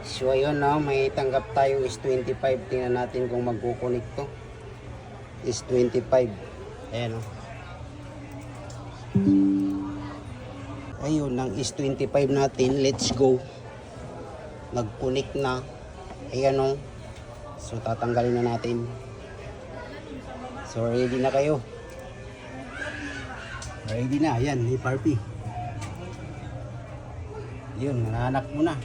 So ayun na, may tanggap tayong S25. Tingnan natin kung magkukunik to. S25. Ayan o. Ayun, ng S25 natin. Let's go. Nagkunik na. Ayan o. So tatanggalin na natin. So ready na kayo. Ready na. Ayan, ni Parpy. Yun, nananak mo na.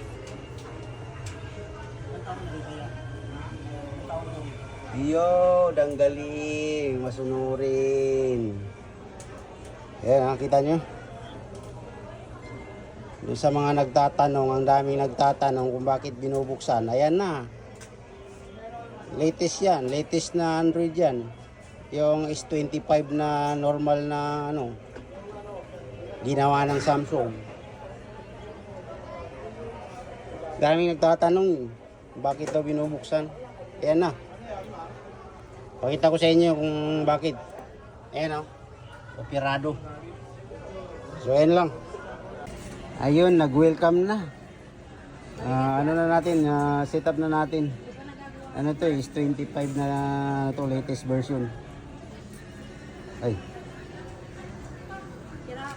Yo, danggaling, masunurin. Ayan, nakita nyo? Doon sa mga nagtatanong, ang daming nagtatanong kung bakit binubuksan. Ayan na. Latest yan, latest na Android yan. Yung S25 na normal na ano, ginawa ng Samsung. Daming nagtatanong bakit daw binubuksan. Ayan na. Pakita ko sa inyo kung bakit. Ayan o. Operado. So ayan lang. Ayun, nag-welcome na. Ano na natin, setup na natin. Ano to, is 25 na to, latest version. Ay.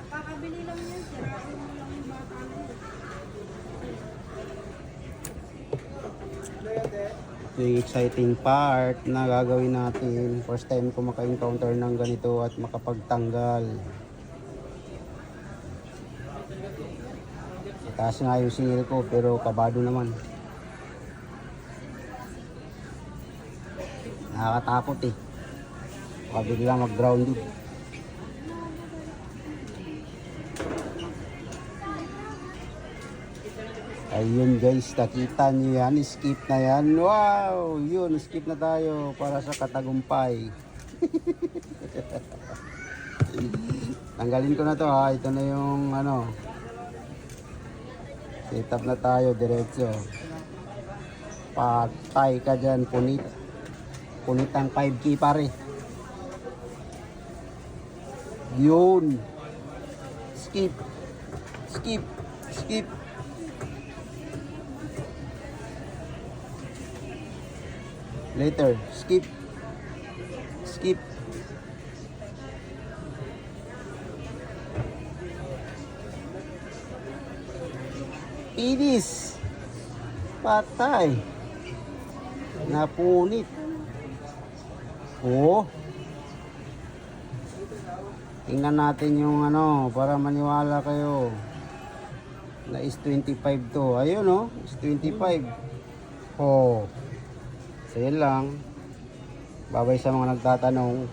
Kakabili lang yan. Sirain mo lang yung bata na yun. Ito yung exciting part na gagawin natin. First time ko maka-encounter ng ganito at makapagtanggal. Taas nga yung singil ko pero kabado naman. Nakakatakot eh. Baka bigla mag-grounded. Ayun guys, nakita nyo yan. Skip na yan. Wow! Yun, skip na tayo para sa katagumpay. Tanggalin ko na to ha. Ito na yung ano. Setup na tayo, diretso. Patay ka dyan, punit. Punit ang 5K pare. Yun. Skip. Skip. Skip. Later. Skip. Skip. Finish. Patay. Napunit. Oh. Tingnan natin yung ano para maniwala kayo. Na is 25 to. Ayun oh, is 25. Oh. So yun lang. Babay sa mga nagtatanong.